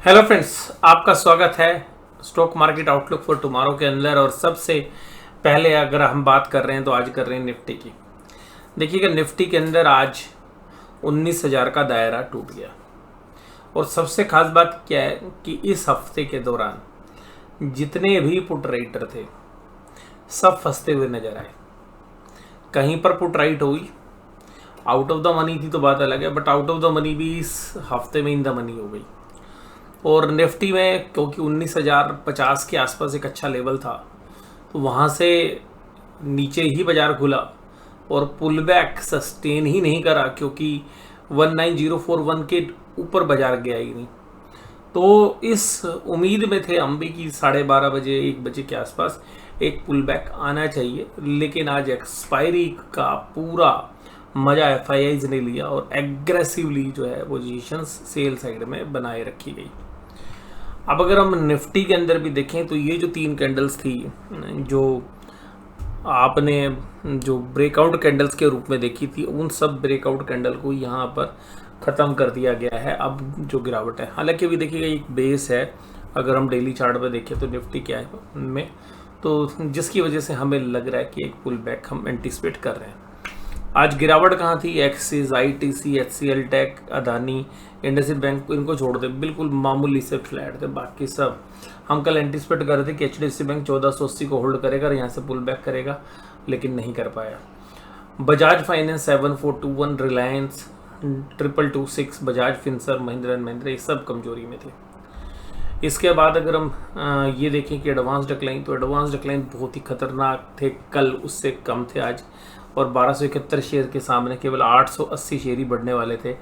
Hello friends, आपका स्वागत है stock market outlook for tomorrow के अंदर। और सबसे पहले अगर हम बात कर रहे हैं तो आज कर रहे हैं निफ्टी की। देखिएगा, निफ्टी के अंदर आज 19,000 का दायरा टूट गया। और सबसे खास बात क्या है कि इस हफ्ते के दौरान जितने भी पुट राइटर थे सब फंसते हुए नजर आए। कहीं पर पुट राइट हुई, आउट ऑफ द मनी थी तो बात अलग है, but out of the money भी इस हफ्ते में इन द मनी हो गई। और निफ्टी में क्योंकि 19,050 के आसपास एक अच्छा लेवल था तो वहाँ से नीचे ही बाजार खुला और पुल बैक सस्टेन ही नहीं करा, क्योंकि 19,041 के ऊपर बाजार गया ही नहीं। तो इस उम्मीद में थे हम भी कि 12:30 बजे 1 बजे के आसपास एक पुल बैक आना चाहिए, लेकिन आज एक्सपायरी का पूरा मजा एफआईआईज ने लिया और एग्रेसिवली जो है पोजीशंस सेल साइड में बनाए रखी गई। अब अगर हम निफ्टी के अंदर भी देखें तो ये जो 3 कैंडल्स थी जो आपने जो ब्रेकआउट कैंडल्स के रूप में देखी थी, उन सब ब्रेकआउट कैंडल को यहाँ पर ख़त्म कर दिया गया है। अब जो गिरावट है, हालांकि अभी देखिएगा एक बेस है, अगर हम डेली चार्ट पर देखें तो निफ्टी क्या है में, तो जिसकी वजह से हमें लग रहा है कि एक पुल बैक हम एंटिसिपेट कर रहे हैं। आज गिरावट कहाँ थी? Axis, ITC, HCL Tech, Adani, IndusInd bank, इनको छोड़ दे बिल्कुल मामूली से फ्लैट थे। बाकी सब हम कल एंटिसिपेट कर रहे थे कि एचडीएफसी बैंक 1480 को होल्ड करेगा और यहाँ से पुल बैक करेगा, लेकिन नहीं कर पाया। Bajaj finance 7421, Reliance 2226, Bajaj Finserv, Mahindra and Mahindra, ये सब कमजोरी में थे। इसके बाद अगर हम ये देखें कि एडवांस डिक्लाइन, तो एडवांस डिक्लाइन बहुत ही खतरनाक थे, कल उससे कम थे आज। और 1271 शेयर के सामने केवल 880 शेयर ही बढ़ने वाले थे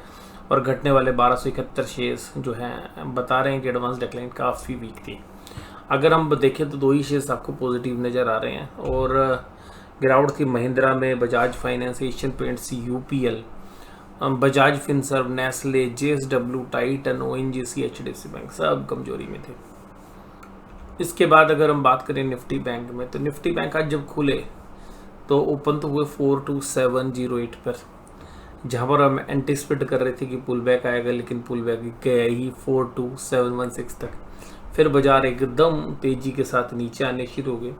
और घटने वाले 1271 शेयर्स जो हैं बता रहे हैं कि एडवांस डिक्लाइन काफ़ी वीक थी। अगर हम देखें तो 2 ही शेयर्स आपको पॉजिटिव नज़र आ रहे हैं और गिरावट थी महिंद्रा में, Bajaj finance, Asian paints, UPL, Bajaj Finserv, Nestle, JSW, Titan, ONGC, HDFC bank, सब कमजोरी में थे। इसके बाद अगर हम बात करें निफ्टी बैंक में, तो निफ्टी बैंक आज जब खुले तो ओपन तो हुए 42708 पर, जहाँ पर हम एंटिसिपेट कर रहे थे कि पुल बैक आएगा, लेकिन पुल बैक गया ही 42716 तक। फिर बाजार एकदम तेज़ी के साथ नीचे आने शुरू हो गए,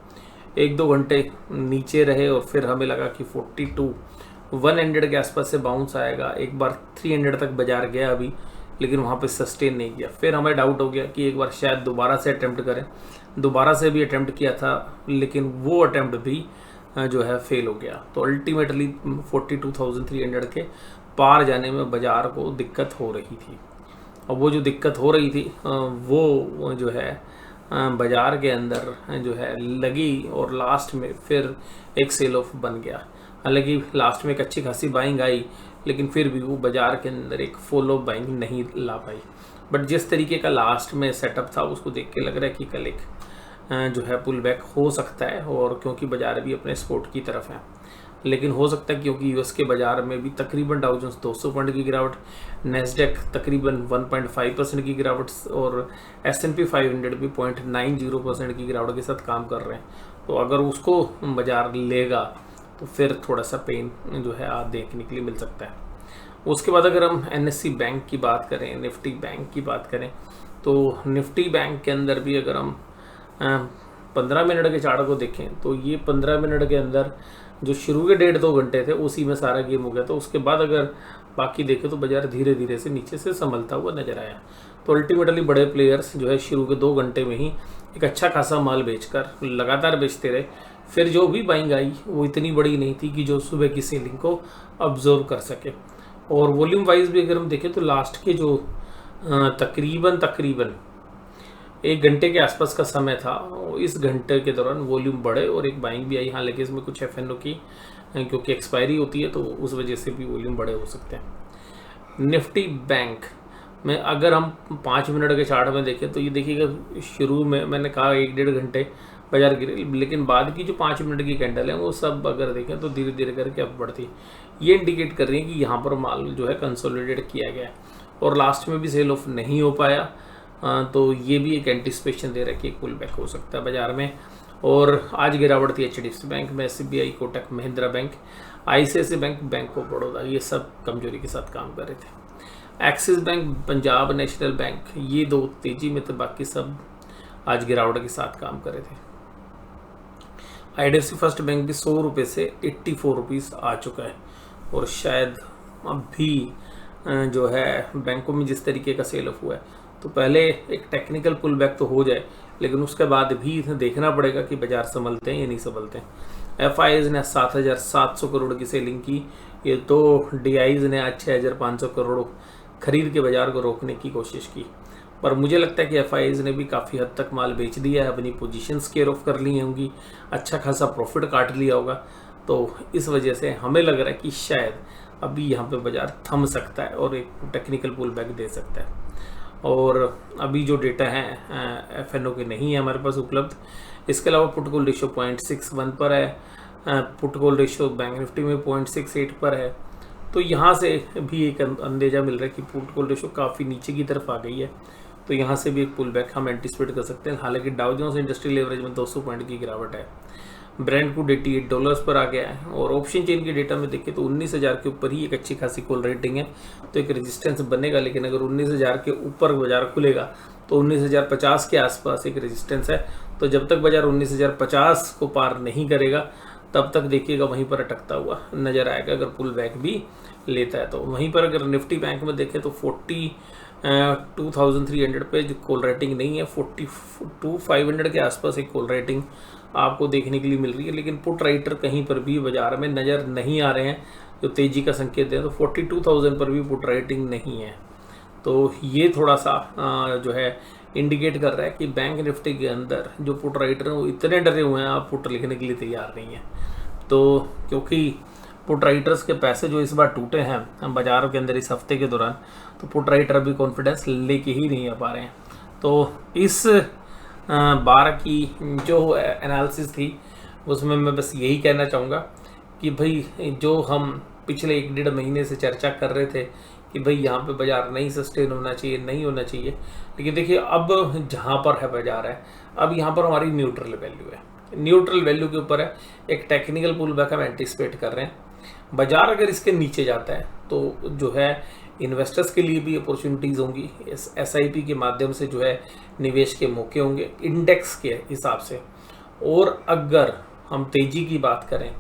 1-2 घंटे नीचे रहे और फिर हमें लगा कि 42,100 के आसपास से बाउंस आएगा। एक बार 300 तक बाजार गया अभी, लेकिन वहाँ पे सस्टेन नहीं किया। फिर हमें डाउट हो गया कि एक बार शायद दोबारा से अटैम्प्ट करें। दोबारा से भी अटैम्प्ट किया था, लेकिन वो अटैम्प्ट भी जो है फेल हो गया। तो अल्टीमेटली 42,300 के पार जाने में बाजार को दिक्कत हो रही थी। और वो जो दिक्कत हो रही थी वो जो है बाजार के अंदर जो है लगी और लास्ट में फिर एक सेल ऑफ बन गया। हालांकि लास्ट में एक अच्छी खासी बाइंग आई, लेकिन फिर भी वो बाजार के अंदर एक फॉलो बाइंग नहीं ला पाई। बट जिस तरीके का लास्ट में सेटअप था उसको देख के लग रहा है कि कल एक जो है पुल बैक हो सकता है। और क्योंकि बाजार भी अपने सपोर्ट की तरफ है, लेकिन हो सकता है क्योंकि यूएस के बाजार में भी तकरीबन डाउ जोन्स 200 पॉइंट की गिरावट, नेस्डेक तकरीबन 1.5% की गिरावट और S&P 500 भी 0.90% की गिरावट के साथ काम कर रहे हैं। तो अगर उसको बाजार लेगा तो फिर थोड़ा सा पेन जो है आज देखने के लिए मिल सकता है। उसके बाद अगर हम एनएससी बैंक की बात करें, निफ्टी बैंक की बात करें, तो निफ्टी बैंक के अंदर भी अगर हम 15 मिनट के चार्ट को देखें तो ये 15 मिनट के अंदर जो शुरू के 1.5-2 घंटे थे उसी में सारा गेम हो गया। तो उसके बाद अगर बाकी देखें तो बाजार धीरे धीरे से नीचे से संभलता हुआ नजर आया। तो अल्टीमेटली बड़े प्लेयर्स जो है शुरू के 2 घंटे में ही एक अच्छा खासा माल बेचकर लगातार बेचते रहे। फिर जो भी बाइंग आई वो इतनी बड़ी नहीं थी कि जो सुबह की सेलिंग को ऑब्जर्व कर सके। और वॉल्यूम वाइज भी अगर हम देखें तो लास्ट के जो तकरीबन 1 घंटे के आसपास का समय था, इस घंटे के दौरान वॉल्यूम बढ़े और एक बाइंग भी आई। हालांकि इसमें कुछ एफएनओ की क्योंकि एक्सपायरी होती है तो उस वजह से भी वॉल्यूम बड़े हो सकते हैं। निफ्टी बैंक में अगर हम 5 मिनट के चार्ट में देखें तो ये देखिएगा, शुरू में मैंने कहा 1-1.5 घंटे बाजार गिरे, लेकिन बाद की जो 5 मिनट की कैंडल है वो सब अगर देखें तो धीरे धीरे करके अब बढ़ती, ये इंडिकेट कर रही है कि यहाँ पर माल जो है कंसोलिडेट किया गया है और लास्ट में भी सेल ऑफ नहीं हो पाया। तो ये भी एक एंटिसिपेशन दे रहा है कि एक पुल बैक हो सकता है बाजार में। और आज गिरावट थी एचडीएफसी बैंक में, SBI, Kotak Mahindra bank, ICICI bank, bank of Baroda, ये सब कमजोरी के साथ काम कर रहे थे। Axis bank, Punjab national bank, ये दो तेजी में थे, बाकी सब आज गिरावट के साथ काम कर रहे थे। IDFC फर्स्ट बैंक भी 100 रुपये से 84 रुपीज़ आ चुका है, और शायद अब भी जो है बैंकों में जिस तरीके का सेल ऑफ हुआ है, तो पहले एक टेक्निकल पुल बैक तो हो जाए, लेकिन उसके बाद भी देखना पड़ेगा कि बाजार संभलते हैं या नहीं संभलते हैं। FIs ने 7,700 करोड़ की सेलिंग की, ये तो DIs ने आज 6,500 करोड़ खरीद के बाजार को रोकने की कोशिश की, पर मुझे लगता है कि FIs ने भी काफ़ी हद तक माल बेच दिया है, अपनी पोजीशंस केयर ऑफ कर ली होंगी, अच्छा खासा प्रॉफिट काट लिया होगा, तो इस वजह से हमें लग रहा है कि शायद अभी यहाँ पे बाजार थम सकता है और एक टेक्निकल पुल बैक दे सकता है। और अभी जो डेटा है FNO के नहीं है हमारे पास उपलब्ध। इसके अलावा पुट कॉल रेशियो 0.61 पर है, put call ratio bank Nifty में 0.68 पर है, तो यहाँ से भी एक अंदेजा मिल रहा है कि पुट कॉल रेशियो काफ़ी नीचे की तरफ आ गई है, तो यहाँ से भी एक पुल बैक हम एंटिसिपेट कर सकते हैं। हालांकि डाउ जोन्स इंडस्ट्रियल एवरेज में 200 पॉइंट की गिरावट है, ब्रेंट क्रूड $88 पर आ गया है, और ऑप्शन चेन के डेटा में देखें तो 19,000 के ऊपर ही एक अच्छी खासी कॉल रेटिंग है, तो एक रेजिस्टेंस बनेगा। लेकिन अगर 19,000 के ऊपर बाजार खुलेगा तो 19,050 के आसपास एक रेजिस्टेंस है, तो जब तक बाजार 19,050 को पार नहीं करेगा तब तक देखिएगा वहीं पर अटकता हुआ नजर आएगा, अगर पुल बैक भी लेता है तो। वहीं पर अगर निफ्टी बैंक में देखें तो 42,300 पे जो कॉल रेटिंग नहीं है, 42,500 के आसपास एक कॉल रेटिंग आपको देखने के लिए मिल रही है, लेकिन पुट राइटर कहीं पर भी बाजार में नज़र नहीं आ रहे हैं जो तेज़ी का संकेत दें, तो 42,000 पर भी पुट राइटिंग नहीं है, तो ये थोड़ा सा जो है इंडिकेट कर रहा है कि बैंक निफ्टी के अंदर जो पुट राइटर हैं वो इतने डरे हुए हैं, आप पुट लिखने के लिए तैयार नहीं है। तो क्योंकि पुट राइटर्स के पैसे जो इस बार टूटे हैं बाजारों के अंदर इस हफ्ते के दौरान, तो पुट राइटर अभी कॉन्फिडेंस लेके ही नहीं आ पा रहे हैं। तो इस बार की जो एनालिसिस थी उसमें मैं बस यही कहना चाहूँगा कि भाई जो हम पिछले 1-1.5 महीने से चर्चा कर रहे थे कि भाई यहाँ पे बाजार नहीं सस्टेन होना चाहिए, नहीं होना चाहिए, लेकिन देखिए अब जहाँ पर है बाजार है, अब यहाँ पर हमारी न्यूट्रल वैल्यू है, न्यूट्रल वैल्यू के ऊपर है, एक टेक्निकल पुल बैक हम एंटिसिपेट कर रहे हैं। बाजार अगर इसके नीचे जाता है तो जो है इन्वेस्टर्स के लिए भी अपॉर्चुनिटीज़ होंगी, SIP के माध्यम से जो है निवेश के मौके होंगे इंडेक्स के हिसाब से। और अगर हम तेज़ी की बात करें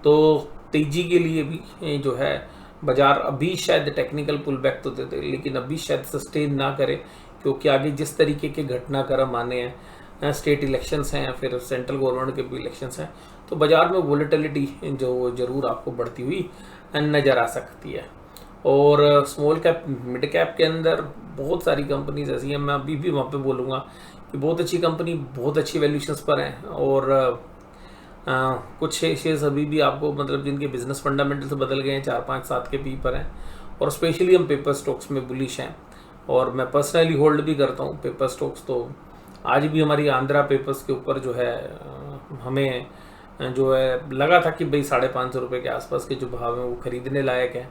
तो तेज़ी के लिए भी जो है बाजार अभी शायद टेक्निकल पुल बैक तो देते, लेकिन अभी शायद सस्टेन ना करे, क्योंकि आगे जिस तरीके के घटनाक्रम आने हैं, स्टेट इलेक्शंस हैं, फिर सेंट्रल गवर्नमेंट के भी इलेक्शंस हैं, तो बाजार में वोलेटिलिटी जो ज़रूर आपको बढ़ती हुई नज़र आ सकती है। और स्मॉल कैप मिड कैप के अंदर बहुत सारी कंपनीज ऐसी हैं, मैं अभी भी वहाँ पे बोलूँगा कि बहुत अच्छी कंपनी बहुत अच्छी वैल्यूशंस पर हैं, और कुछ शेयर्स अभी भी आपको मतलब जिनके बिजनेस फंडामेंटल्स बदल गए हैं 4-5-7 के पी पर हैं, और स्पेशली हम पेपर स्टॉक्स में बुलिश हैं, और मैं पर्सनली होल्ड भी करता हूँ पेपर स्टॉक्स। तो आज भी हमारी आंध्रा पेपर्स के ऊपर जो है हमें जो है लगा था कि भाई 550 रुपये के आसपास के जो भाव हैं वो खरीदने लायक हैं,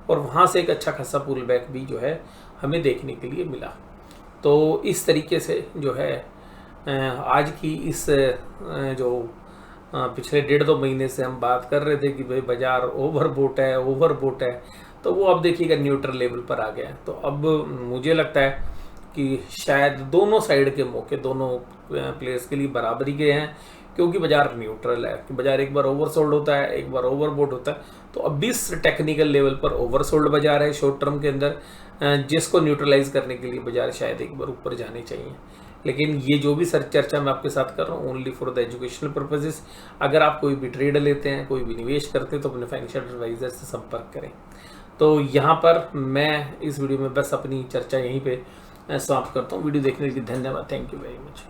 और वहाँ से एक अच्छा खासा पुल बैक भी जो है हमें देखने के लिए मिला। तो इस तरीके से जो है आज की इस जो पिछले 1.5-2 महीने से हम बात कर रहे थे कि भाई बाजार ओवरबोट है, तो वो अब देखिएगा न्यूट्रल लेवल पर आ गया है। तो अब मुझे लगता है कि शायद दोनों साइड के मौके दोनों प्लेयर्स के लिए बराबरी के हैं, क्योंकि बाजार न्यूट्रल है, कि बाजार एक बार ओवरसोल्ड होता है, एक बार ओवरबोट होता है। तो अब इस टेक्निकल लेवल पर ओवरसोल्ड बाजार है शॉर्ट टर्म के अंदर, जिसको न्यूट्रलाइज करने के लिए बाजार शायद एक बार ऊपर जाने चाहिए। लेकिन ये जो भी चर्चा मैं आपके साथ कर रहा हूँ only for the educational purposes. अगर आप कोई भी ट्रेड लेते हैं, कोई भी निवेश करते हैं, तो अपने फाइनेंशियल एडवाइजर से संपर्क करें। तो यहाँ पर मैं इस वीडियो में बस अपनी चर्चा यहीं पे समाप्त करता हूँ। वीडियो देखने के लिए धन्यवाद। Thank you very much.